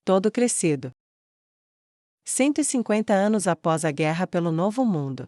todo crescido. 150 anos após a guerra pelo Novo Mundo.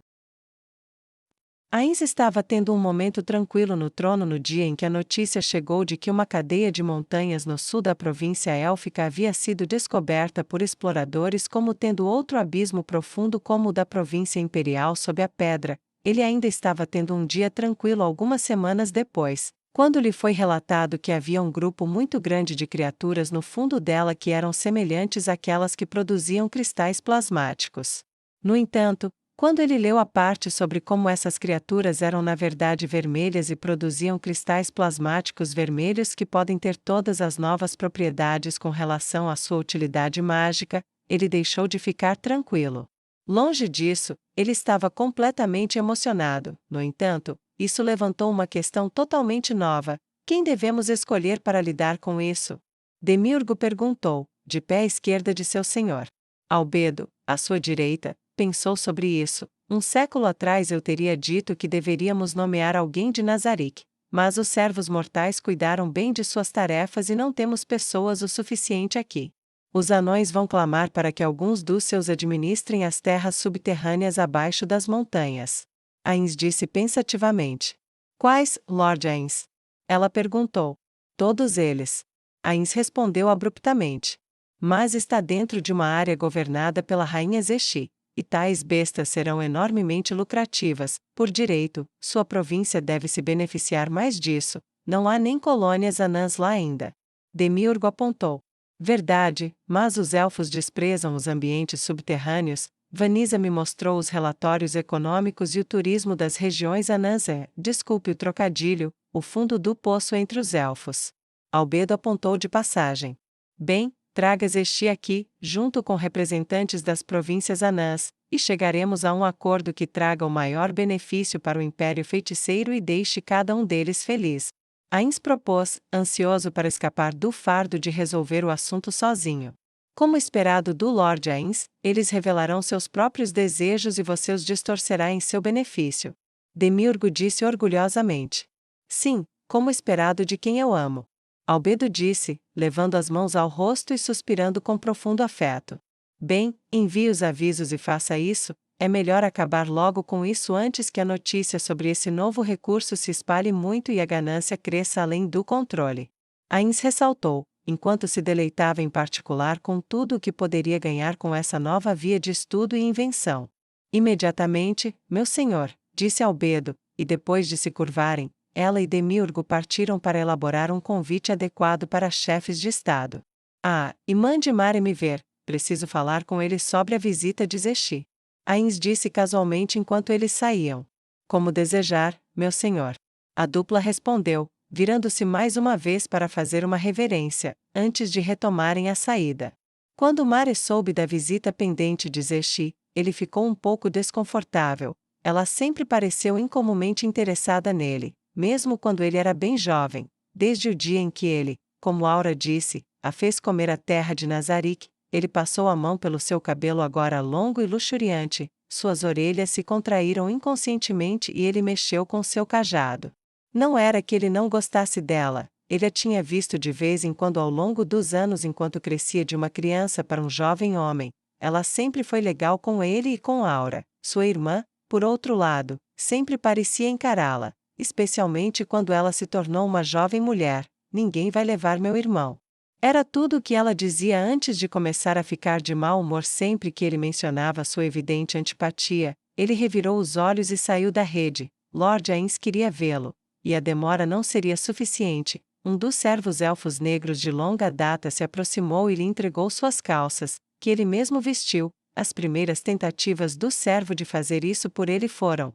Ains estava tendo um momento tranquilo no trono no dia em que a notícia chegou de que uma cadeia de montanhas no sul da província élfica havia sido descoberta por exploradores como tendo outro abismo profundo como o da província imperial sob a pedra. Ele ainda estava tendo um dia tranquilo algumas semanas depois, quando lhe foi relatado que havia um grupo muito grande de criaturas no fundo dela que eram semelhantes àquelas que produziam cristais plasmáticos. No entanto, quando ele leu a parte sobre como essas criaturas eram na verdade vermelhas e produziam cristais plasmáticos vermelhos que podem ter todas as novas propriedades com relação à sua utilidade mágica, ele deixou de ficar tranquilo. Longe disso, ele estava completamente emocionado. No entanto, isso levantou uma questão totalmente nova: quem devemos escolher para lidar com isso? Demiurgo perguntou, de pé à esquerda de seu senhor. Albedo, à sua direita, pensou sobre isso. Um século atrás eu teria dito que deveríamos nomear alguém de Nazarick, mas os servos mortais cuidaram bem de suas tarefas e não temos pessoas o suficiente aqui. Os anões vão clamar para que alguns dos seus administrem as terras subterrâneas abaixo das montanhas. Ains disse pensativamente. Quais, Lord Ains? Ela perguntou. Todos eles. Ains respondeu abruptamente. Mas está dentro de uma área governada pela rainha Zeshi, e tais bestas serão enormemente lucrativas. Por direito, sua província deve se beneficiar mais disso. Não há nem colônias anãs lá ainda. Demiurgo apontou. Verdade, mas os elfos desprezam os ambientes subterrâneos. Vanisa me mostrou os relatórios econômicos e o turismo das regiões anãs desculpe o trocadilho, o fundo do poço entre os elfos. Albedo apontou de passagem. Bem, traga Zeshi aqui, junto com representantes das províncias anãs, e chegaremos a um acordo que traga o maior benefício para o Império Feiticeiro e deixe cada um deles feliz. Ains propôs, ansioso para escapar do fardo de resolver o assunto sozinho. Como esperado do Lord Ains, eles revelarão seus próprios desejos e você os distorcerá em seu benefício. Demiurgo disse orgulhosamente. Sim, como esperado de quem eu amo. Albedo disse, levando as mãos ao rosto e suspirando com profundo afeto. Bem, envie os avisos e faça isso. É melhor acabar logo com isso antes que a notícia sobre esse novo recurso se espalhe muito e a ganância cresça além do controle. Ains ressaltou, enquanto se deleitava em particular com tudo o que poderia ganhar com essa nova via de estudo e invenção. Imediatamente, meu senhor, disse Albedo, e depois de se curvarem, ela e Demiurgo partiram para elaborar um convite adequado para chefes de Estado. Ah, e mande Mare me ver, preciso falar com ele sobre a visita de Zeshi. Ains disse casualmente enquanto eles saíam. Como desejar, meu senhor. A dupla respondeu, virando-se mais uma vez para fazer uma reverência, antes de retomarem a saída. Quando Mare soube da visita pendente de Zeshi, ele ficou um pouco desconfortável. Ela sempre pareceu incomumente interessada nele, mesmo quando ele era bem jovem, desde o dia em que ele, como Aura disse, a fez comer a terra de Nazarick. Ele passou a mão pelo seu cabelo agora longo e luxuriante, suas orelhas se contraíram inconscientemente e ele mexeu com seu cajado. Não era que ele não gostasse dela, ele a tinha visto de vez em quando ao longo dos anos enquanto crescia de uma criança para um jovem homem. Ela sempre foi legal com ele e com Aura. Sua irmã, por outro lado, sempre parecia encará-la, especialmente quando ela se tornou uma jovem mulher. Ninguém vai levar meu irmão. Era tudo o que ela dizia antes de começar a ficar de mau humor sempre que ele mencionava sua evidente antipatia. Ele revirou os olhos e saiu da rede. Lord Ains queria vê-lo, e a demora não seria suficiente. Um dos servos elfos negros de longa data se aproximou e lhe entregou suas calças, que ele mesmo vestiu. As primeiras tentativas do servo de fazer isso por ele foram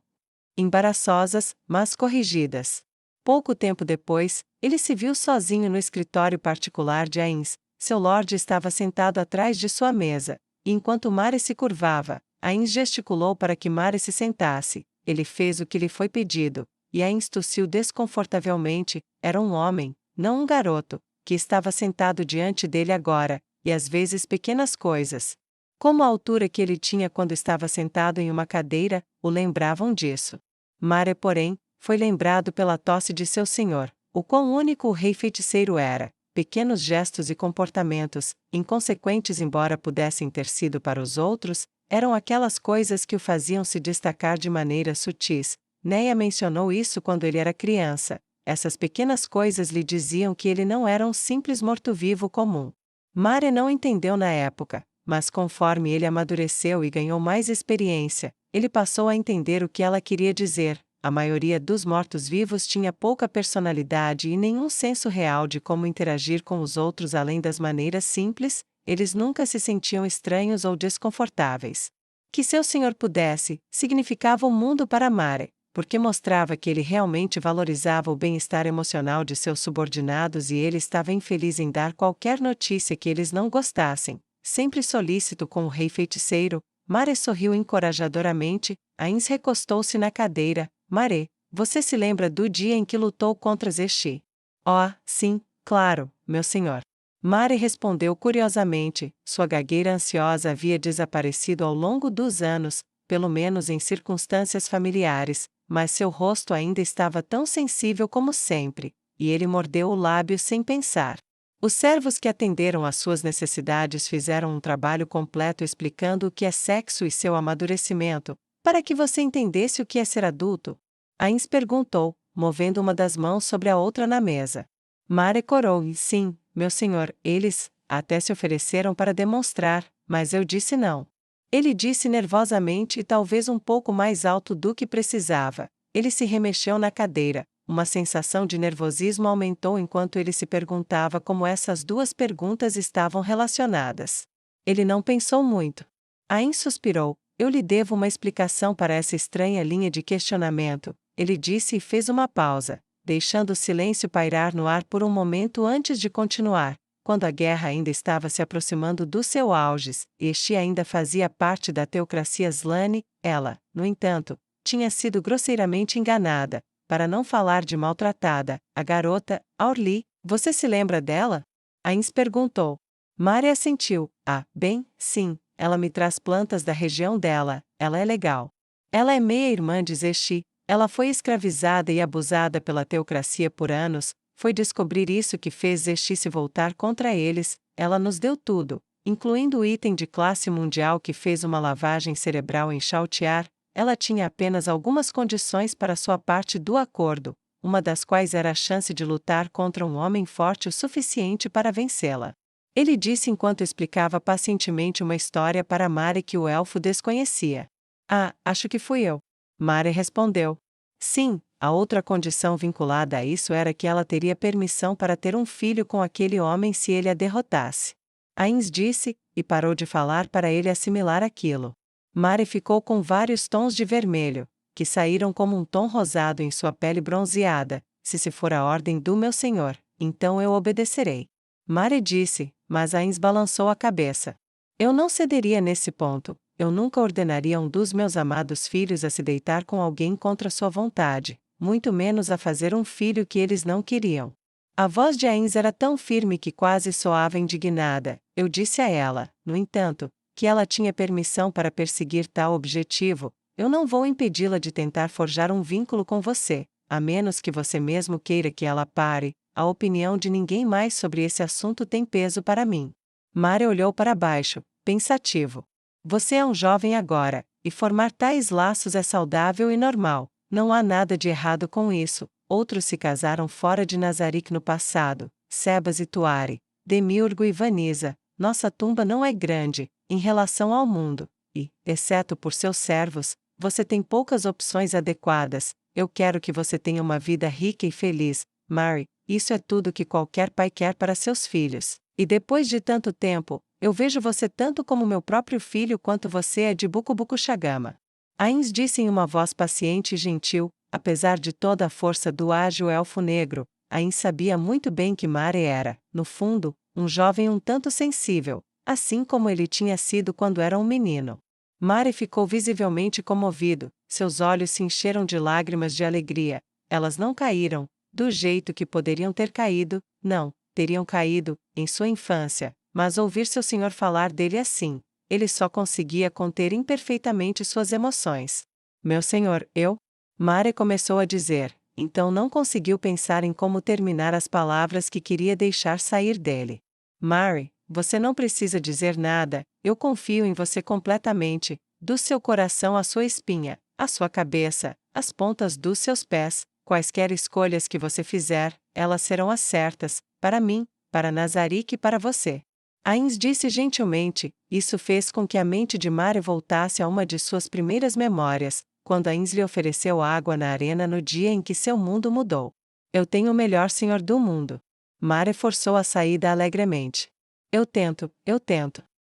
embaraçosas, mas corrigidas. Pouco tempo depois, ele se viu sozinho no escritório particular de Ains. Seu lord estava sentado atrás de sua mesa, e enquanto Mare se curvava, Ains gesticulou para que Mare se sentasse. Ele fez o que lhe foi pedido, e Ains tossiu desconfortavelmente. Era um homem, não um garoto, que estava sentado diante dele agora, e às vezes pequenas coisas, como a altura que ele tinha quando estava sentado em uma cadeira, o lembravam disso. Mare, porém, foi lembrado pela tosse de seu senhor, o quão único o rei feiticeiro era. pequenos gestos e comportamentos, inconsequentes embora pudessem ter sido para os outros, eram aquelas coisas que o faziam se destacar de maneira sutis. Neia mencionou isso quando ele era criança. Essas pequenas coisas lhe diziam que ele não era um simples morto-vivo comum. Mare não entendeu na época, mas conforme ele amadureceu e ganhou mais experiência, ele passou a entender o que ela queria dizer. A maioria dos mortos-vivos tinha pouca personalidade e nenhum senso real de como interagir com os outros além das maneiras simples, eles nunca se sentiam estranhos ou desconfortáveis. Que seu senhor pudesse, significava o mundo para Mare, porque mostrava que ele realmente valorizava o bem-estar emocional de seus subordinados e ele estava infeliz em dar qualquer notícia que eles não gostassem. Sempre solícito com o rei feiticeiro, Mare sorriu encorajadoramente. Ains recostou-se na cadeira. Mare, você se lembra do dia em que lutou contra Zexi? Oh, sim, claro, meu senhor. Mare respondeu curiosamente. Sua gagueira ansiosa havia desaparecido ao longo dos anos, pelo menos em circunstâncias familiares, mas seu rosto ainda estava tão sensível como sempre, e ele mordeu o lábio sem pensar. Os servos que atenderam às suas necessidades fizeram um trabalho completo explicando o que é sexo e seu amadurecimento, para que você entendesse o que é ser adulto. Ains perguntou, movendo uma das mãos sobre a outra na mesa. Mare corou e sim, meu senhor, eles até se ofereceram para demonstrar, mas eu disse não. Ele disse nervosamente e talvez um pouco mais alto do que precisava. Ele se remexeu na cadeira. Uma sensação de nervosismo aumentou enquanto ele se perguntava como essas duas perguntas estavam relacionadas. Ele não pensou muito. Ain suspirou. Eu lhe devo uma explicação para essa estranha linha de questionamento, ele disse e fez uma pausa, deixando o silêncio pairar no ar por um momento antes de continuar. Quando a guerra ainda estava se aproximando do seu auge, este ainda fazia parte da teocracia Slane, ela, no entanto, tinha sido grosseiramente enganada, para não falar de maltratada. A garota, Aurli, você se lembra dela? Ains perguntou. Mare assentiu. Ah, bem, sim, ela me traz plantas da região dela, ela é legal. Ela é meia-irmã de Zexi, ela foi escravizada e abusada pela teocracia por anos, foi descobrir isso que fez Zexi se voltar contra eles, ela nos deu tudo, incluindo o item de classe mundial que fez uma lavagem cerebral em Chautiar. Ela tinha apenas algumas condições para sua parte do acordo, uma das quais era a chance de lutar contra um homem forte o suficiente para vencê-la. Ele disse enquanto explicava pacientemente uma história para Mare que o elfo desconhecia. Ah, acho que fui eu. Mare respondeu. Sim, a outra condição vinculada a isso era que ela teria permissão para ter um filho com aquele homem se ele a derrotasse. Ains disse, e parou de falar para ele assimilar aquilo. Mare ficou com vários tons de vermelho, que saíram como um tom rosado em sua pele bronzeada. Se for a ordem do meu senhor, então eu obedecerei. Mare disse, mas Ains balançou a cabeça. Eu não cederia nesse ponto, eu nunca ordenaria um dos meus amados filhos a se deitar com alguém contra sua vontade, muito menos a fazer um filho que eles não queriam. A voz de Ains era tão firme que quase soava indignada. Eu disse a ela, no entanto, que ela tinha permissão para perseguir tal objetivo. Eu não vou impedi-la de tentar forjar um vínculo com você, a menos que você mesmo queira que ela pare. A opinião de ninguém mais sobre esse assunto tem peso para mim. Mare olhou para baixo, pensativo. Você é um jovem agora, e formar tais laços é saudável e normal. Não há nada de errado com isso. Outros se casaram fora de Nazarick no passado, Sebas e Tuari, Demiurgo e Vanisa. Nossa tumba não é grande, em relação ao mundo, e, exceto por seus servos, você tem poucas opções adequadas. Eu quero que você tenha uma vida rica e feliz, Mary. Isso é tudo que qualquer pai quer para seus filhos. E depois de tanto tempo, eu vejo você tanto como meu próprio filho quanto você é de Bukubuku Shagama. Ains disse em uma voz paciente e gentil, apesar de toda a força do ágil elfo negro. Ains sabia muito bem que Mare era, no fundo, um jovem um tanto sensível, assim como ele tinha sido quando era um menino. Mare ficou visivelmente comovido, seus olhos se encheram de lágrimas de alegria. Elas não caíram, do jeito que poderiam ter caído, não, teriam caído, em sua infância, mas ouvir seu senhor falar dele assim, ele só conseguia conter imperfeitamente suas emoções. Meu senhor, eu? Mare começou a dizer, então não conseguiu pensar em como terminar as palavras que queria deixar sair dele. Mary, você não precisa dizer nada, eu confio em você completamente, do seu coração à sua espinha, à sua cabeça, às pontas dos seus pés, quaisquer escolhas que você fizer, elas serão as certas, para mim, para Nazarick e para você. Ains disse gentilmente, isso fez com que a mente de Mary voltasse a uma de suas primeiras memórias, quando Ains lhe ofereceu água na arena no dia em que seu mundo mudou. Eu tenho o melhor senhor do mundo. Mary forçou a saída alegremente. Eu tento.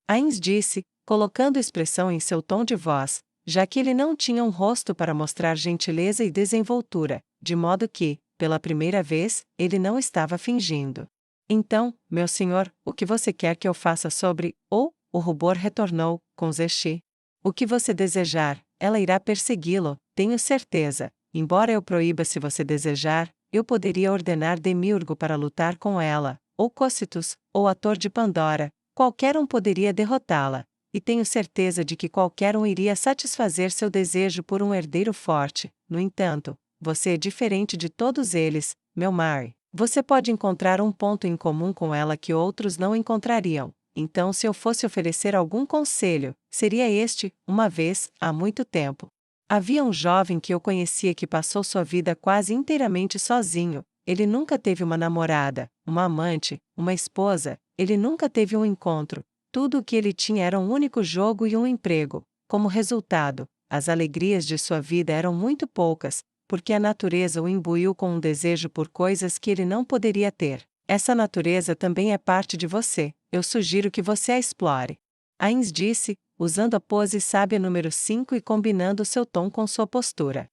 Ains disse, colocando expressão em seu tom de voz, já que ele não tinha um rosto para mostrar gentileza e desenvoltura, de modo que, pela primeira vez, ele não estava fingindo. Então, meu senhor, o que você quer que eu faça sobre, o rubor retornou, com zesti. O que você desejar, ela irá persegui-lo, tenho certeza. Embora eu proíba se você desejar, eu poderia ordenar Demiurgo para lutar com ela, ou Cocytus, ou Ator de Pandora, qualquer um poderia derrotá-la, e tenho certeza de que qualquer um iria satisfazer seu desejo por um herdeiro forte. No entanto, você é diferente de todos eles, meu Mary. Você pode encontrar um ponto em comum com ela que outros não encontrariam. Então, se eu fosse oferecer algum conselho, seria este: uma vez, há muito tempo, havia um jovem que eu conhecia que passou sua vida quase inteiramente sozinho. Ele nunca teve uma namorada, uma amante, uma esposa, ele nunca teve um encontro. Tudo o que ele tinha era um único jogo e um emprego. Como resultado, as alegrias de sua vida eram muito poucas, porque a natureza o imbuiu com um desejo por coisas que ele não poderia ter. Essa natureza também é parte de você, eu sugiro que você a explore. Ains disse, usando a pose sábia número 5 e combinando seu tom com sua postura.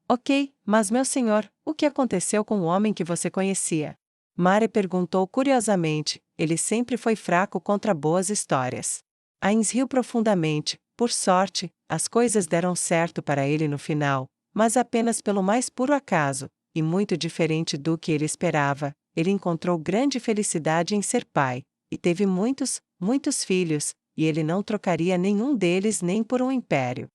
Ok, mas meu senhor, o que aconteceu com o homem que você conhecia? Mary perguntou curiosamente, ele sempre foi fraco contra boas histórias. Ains riu profundamente, por sorte, as coisas deram certo para ele no final, mas apenas pelo mais puro acaso, e muito diferente do que ele esperava, ele encontrou grande felicidade em ser pai, e teve muitos filhos, e ele não trocaria nenhum deles nem por um império.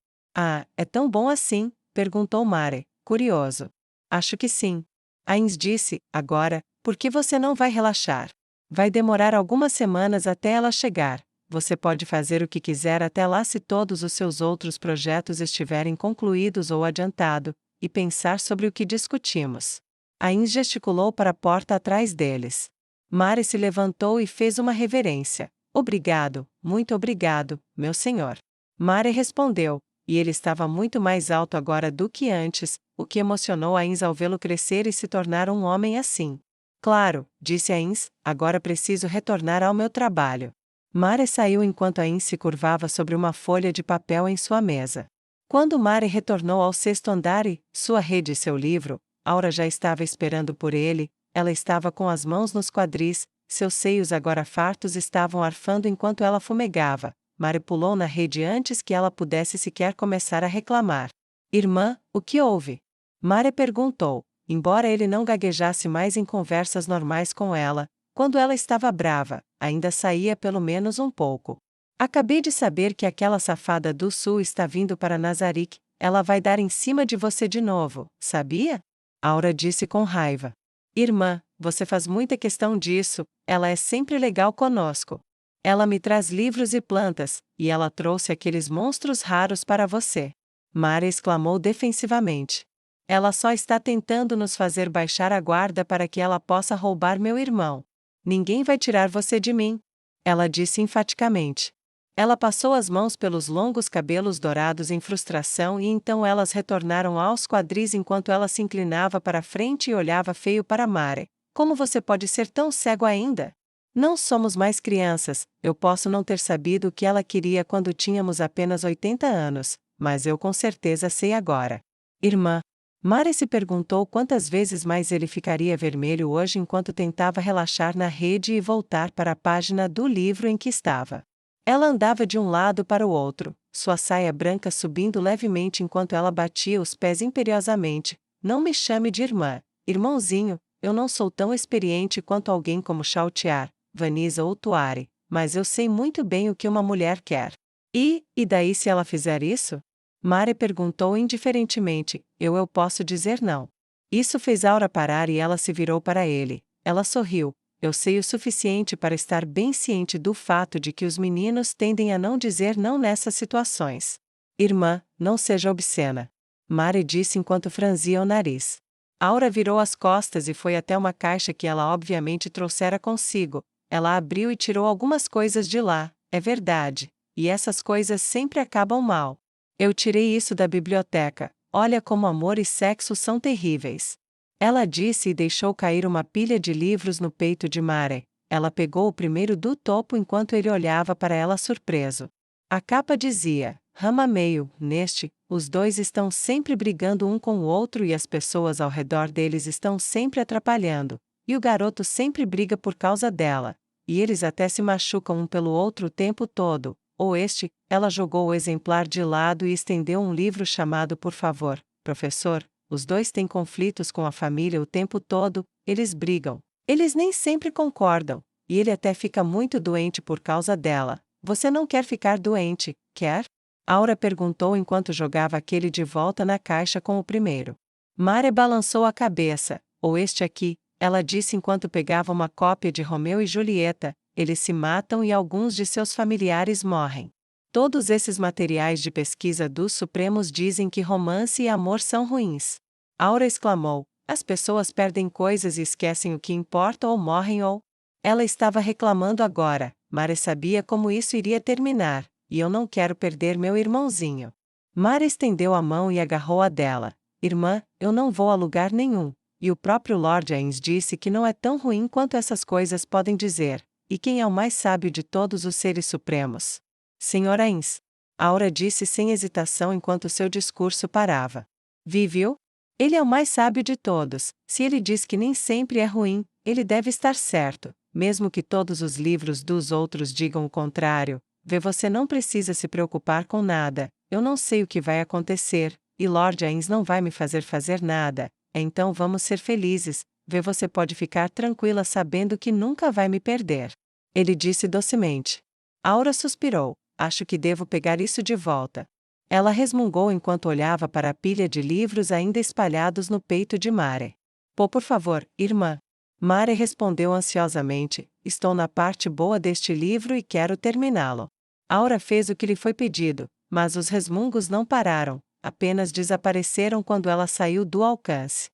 É tão bom assim? Perguntou Mary, curioso. Acho que sim. Ains disse, agora, por que você não vai relaxar? Vai demorar algumas semanas até ela chegar. Você pode fazer o que quiser até lá se todos os seus outros projetos estiverem concluídos ou adiantado, e pensar sobre o que discutimos. Ains gesticulou para a porta atrás deles. Mary se levantou e fez uma reverência. Obrigado, muito obrigado, meu senhor. Mary respondeu, e ele estava muito mais alto agora do que antes, o que emocionou Ains ao vê-lo crescer e se tornar um homem assim. Claro, disse Ains, agora preciso retornar ao meu trabalho. Mary saiu enquanto Ains se curvava sobre uma folha de papel em sua mesa. Quando Mary retornou ao sexto andar e, sua rede e seu livro, Aura já estava esperando por ele, ela estava com as mãos nos quadris, seus seios agora fartos estavam arfando enquanto ela fumegava. Mary pulou na rede antes que ela pudesse sequer começar a reclamar. Irmã, o que houve? Mary perguntou, embora ele não gaguejasse mais em conversas normais com ela. Quando ela estava brava, ainda saía pelo menos um pouco. Acabei de saber que aquela safada do sul está vindo para Nazarick, ela vai dar em cima de você de novo, sabia? Aura disse com raiva. Irmã, você faz muita questão disso, ela é sempre legal conosco. Ela me traz livros e plantas, e ela trouxe aqueles monstros raros para você. Mary exclamou defensivamente. Ela só está tentando nos fazer baixar a guarda para que ela possa roubar meu irmão. Ninguém vai tirar você de mim, ela disse enfaticamente. Ela passou as mãos pelos longos cabelos dourados em frustração e então elas retornaram aos quadris enquanto ela se inclinava para frente e olhava feio para Mary. Como você pode ser tão cego ainda? Não somos mais crianças, eu posso não ter sabido o que ela queria quando tínhamos apenas 80 anos, mas eu com certeza sei agora. Irmã. Mary se perguntou quantas vezes mais ele ficaria vermelho hoje enquanto tentava relaxar na rede e voltar para a página do livro em que estava. Ela andava de um lado para o outro, sua saia branca subindo levemente enquanto ela batia os pés imperiosamente. Não me chame de irmã, irmãozinho, eu não sou tão experiente quanto alguém como Chautiar, Vanisa ou Tuari, mas eu sei muito bem o que uma mulher quer. E daí se ela fizer isso? Mare perguntou indiferentemente: eu posso dizer não. Isso fez Aura parar e ela se virou para ele. Ela sorriu. Eu sei o suficiente para estar bem ciente do fato de que os meninos tendem a não dizer não nessas situações. Irmã, não seja obscena. Mare disse enquanto franzia o nariz. Aura virou as costas e foi até uma caixa que ela obviamente trouxera consigo. Ela abriu e tirou algumas coisas de lá, é verdade. E essas coisas sempre acabam mal. Eu tirei isso da biblioteca. Olha como amor e sexo são terríveis. Ela disse e deixou cair uma pilha de livros no peito de Mare. Ela pegou o primeiro do topo enquanto ele olhava para ela surpreso. A capa dizia: Rama meio, neste, os dois estão sempre brigando um com o outro e as pessoas ao redor deles estão sempre atrapalhando, e o garoto sempre briga por causa dela, e eles até se machucam um pelo outro o tempo todo. Ou este, ela jogou o exemplar de lado e estendeu um livro chamado Por favor, professor. Os dois têm conflitos com a família o tempo todo, eles brigam. Eles nem sempre concordam, e ele até fica muito doente por causa dela. Você não quer ficar doente, quer? Aura perguntou enquanto jogava aquele de volta na caixa com o primeiro. Mare balançou a cabeça. Ou este aqui, ela disse enquanto pegava uma cópia de Romeu e Julieta. Eles se matam e alguns de seus familiares morrem. Todos esses materiais de pesquisa dos Supremos dizem que romance e amor são ruins. Aura exclamou: as pessoas perdem coisas e esquecem o que importa ou morrem ou... Ela estava reclamando agora. Mare sabia como isso iria terminar, e eu não quero perder meu irmãozinho. Mare estendeu a mão e agarrou a dela. Irmã, eu não vou a lugar nenhum. E o próprio Lord Ains disse que não é tão ruim quanto essas coisas podem dizer. E quem é o mais sábio de todos os seres supremos? Senhor Ains. Aura disse sem hesitação enquanto seu discurso parava. Viviu? Ele é o mais sábio de todos. Se ele diz que nem sempre é ruim, ele deve estar certo, mesmo que todos os livros dos outros digam o contrário. Vê, você não precisa se preocupar com nada. Eu não sei o que vai acontecer, e Lord Ains não vai me fazer nada. Então vamos ser felizes. Vê, você pode ficar tranquila sabendo que nunca vai me perder. Ele disse docemente. Aura suspirou. Acho que devo pegar isso de volta. Ela resmungou enquanto olhava para a pilha de livros ainda espalhados no peito de Mare. Pô, por favor, irmã. Mare respondeu ansiosamente: estou na parte boa deste livro e quero terminá-lo. Aura fez o que lhe foi pedido, mas os resmungos não pararam, apenas desapareceram quando ela saiu do alcance.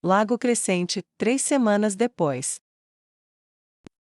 Lago Crescente, 3 semanas depois.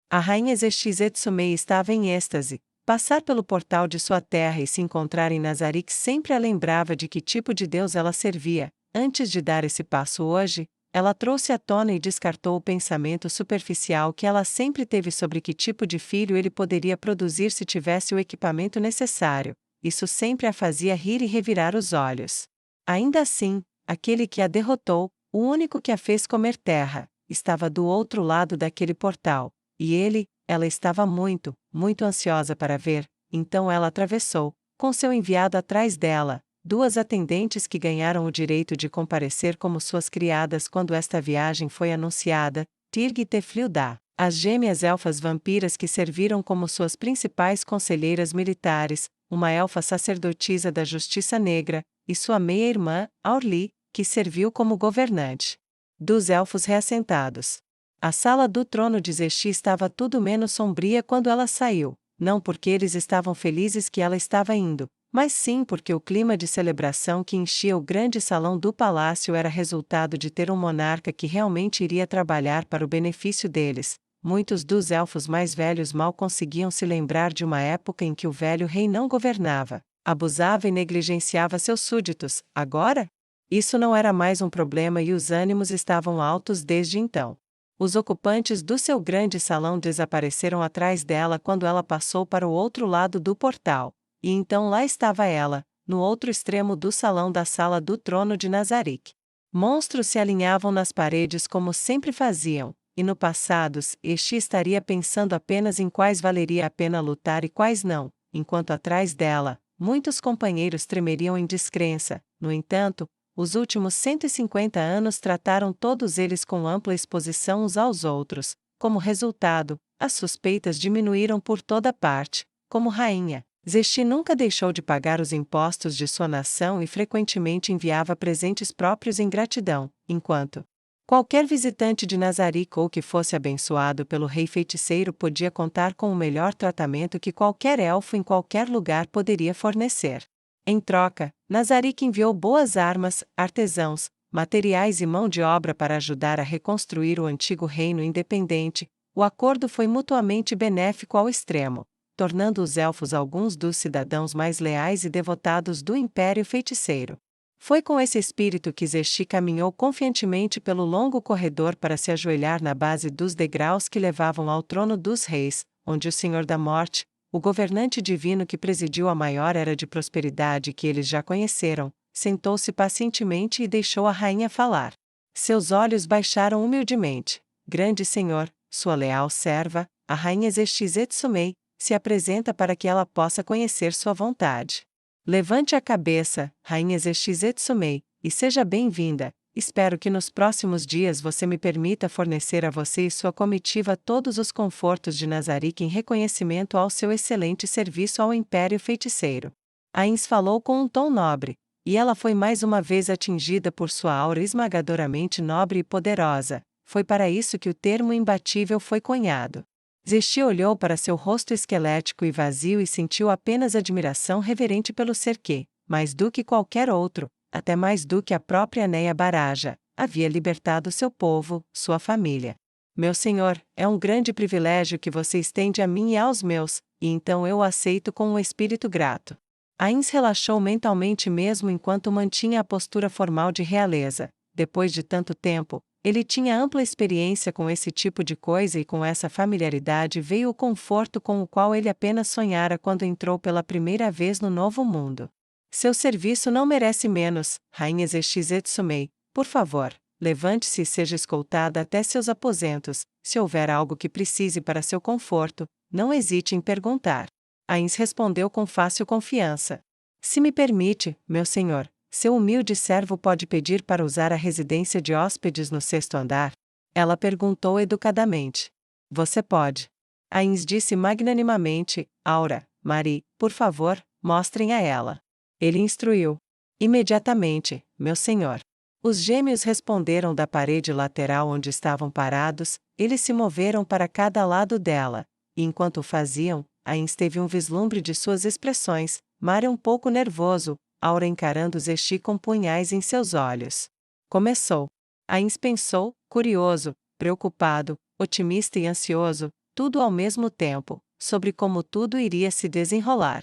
A rainha Zexixetsumei estava em êxtase. Passar pelo portal de sua terra e se encontrar em Nazarick sempre a lembrava de que tipo de Deus ela servia. Antes de dar esse passo hoje, ela trouxe à tona e descartou o pensamento superficial que ela sempre teve sobre que tipo de filho ele poderia produzir se tivesse o equipamento necessário. Isso sempre a fazia rir e revirar os olhos. Ainda assim, aquele que a derrotou, o único que a fez comer terra, estava do outro lado daquele portal. E ela estava muito, muito ansiosa para ver, então ela atravessou, com seu enviado atrás dela, 2 atendentes que ganharam o direito de comparecer como suas criadas quando esta viagem foi anunciada, Tirg e Teflilda, as gêmeas elfas vampiras que serviram como suas principais conselheiras militares, uma elfa sacerdotisa da Justiça Negra, e sua meia-irmã, Aurli, que serviu como governante dos elfos reassentados. A sala do trono de Zexi estava tudo menos sombria quando ela saiu, não porque eles estavam felizes que ela estava indo, mas sim porque o clima de celebração que enchia o grande salão do palácio era resultado de ter um monarca que realmente iria trabalhar para o benefício deles. Muitos dos elfos mais velhos mal conseguiam se lembrar de uma época em que o velho rei não governava, abusava e negligenciava seus súditos. Agora? Isso não era mais um problema e os ânimos estavam altos desde então. Os ocupantes do seu grande salão desapareceram atrás dela quando ela passou para o outro lado do portal, e então lá estava ela, no outro extremo do salão da sala do trono de Nazarick. Monstros se alinhavam nas paredes como sempre faziam, e no passado este estaria pensando apenas em quais valeria a pena lutar e quais não, enquanto atrás dela, muitos companheiros tremeriam em descrença. No entanto, os últimos 150 anos trataram todos eles com ampla exposição uns aos outros. Como resultado, as suspeitas diminuíram por toda parte. Como rainha, Zesti nunca deixou de pagar os impostos de sua nação e frequentemente enviava presentes próprios em gratidão, enquanto qualquer visitante de Nazarico ou que fosse abençoado pelo rei feiticeiro podia contar com o melhor tratamento que qualquer elfo em qualquer lugar poderia fornecer. Em troca, Nazarico enviou boas armas, artesãos, materiais e mão de obra para ajudar a reconstruir o antigo reino independente. O acordo foi mutuamente benéfico ao extremo, tornando os elfos alguns dos cidadãos mais leais e devotados do Império Feiticeiro. Foi com esse espírito que Zesti caminhou confiantemente pelo longo corredor para se ajoelhar na base dos degraus que levavam ao trono dos reis, onde o Senhor da Morte, o governante divino que presidiu a maior era de prosperidade que eles já conheceram, sentou-se pacientemente e deixou a rainha falar. Seus olhos baixaram humildemente. Grande Senhor, sua leal serva, a rainha Zesti Zetsumei, se apresenta para que ela possa conhecer sua vontade. Levante a cabeça, rainha Zesti Zetsumei, e seja bem-vinda. Espero que nos próximos dias você me permita fornecer a você e sua comitiva todos os confortos de Nazarico em reconhecimento ao seu excelente serviço ao Império Feiticeiro. Ains falou com um tom nobre, e ela foi mais uma vez atingida por sua aura esmagadoramente nobre e poderosa. Foi para isso que o termo imbatível foi cunhado. Zesti olhou para seu rosto esquelético e vazio e sentiu apenas admiração reverente pelo ser que, mais do que qualquer outro, até mais do que a própria Neia Baraja, havia libertado seu povo, sua família. Meu senhor, é um grande privilégio que você estende a mim e aos meus, e então eu o aceito com um espírito grato. Ains relaxou mentalmente mesmo enquanto mantinha a postura formal de realeza. Depois de tanto tempo, ele tinha ampla experiência com esse tipo de coisa e com essa familiaridade veio o conforto com o qual ele apenas sonhara quando entrou pela primeira vez no novo mundo. Seu serviço não merece menos, rainha Zesti Zetsumei. Por favor, levante-se e seja escoltada até seus aposentos. Se houver algo que precise para seu conforto, não hesite em perguntar. Ains respondeu com fácil confiança. Se me permite, meu senhor, seu humilde servo pode pedir para usar a residência de hóspedes no 6º andar? Ela perguntou educadamente. Você pode. Ains disse magnanimamente, Aura, Marie, por favor, mostrem a ela. Ele instruiu. Imediatamente, meu senhor. Os gêmeos responderam da parede lateral onde estavam parados, eles se moveram para cada lado dela, e enquanto o faziam, Ains teve um vislumbre de suas expressões, Mari um pouco nervoso, Aura encarando Zesti com punhais em seus olhos. Começou. Ains pensou, curioso, preocupado, otimista e ansioso, tudo ao mesmo tempo, sobre como tudo iria se desenrolar.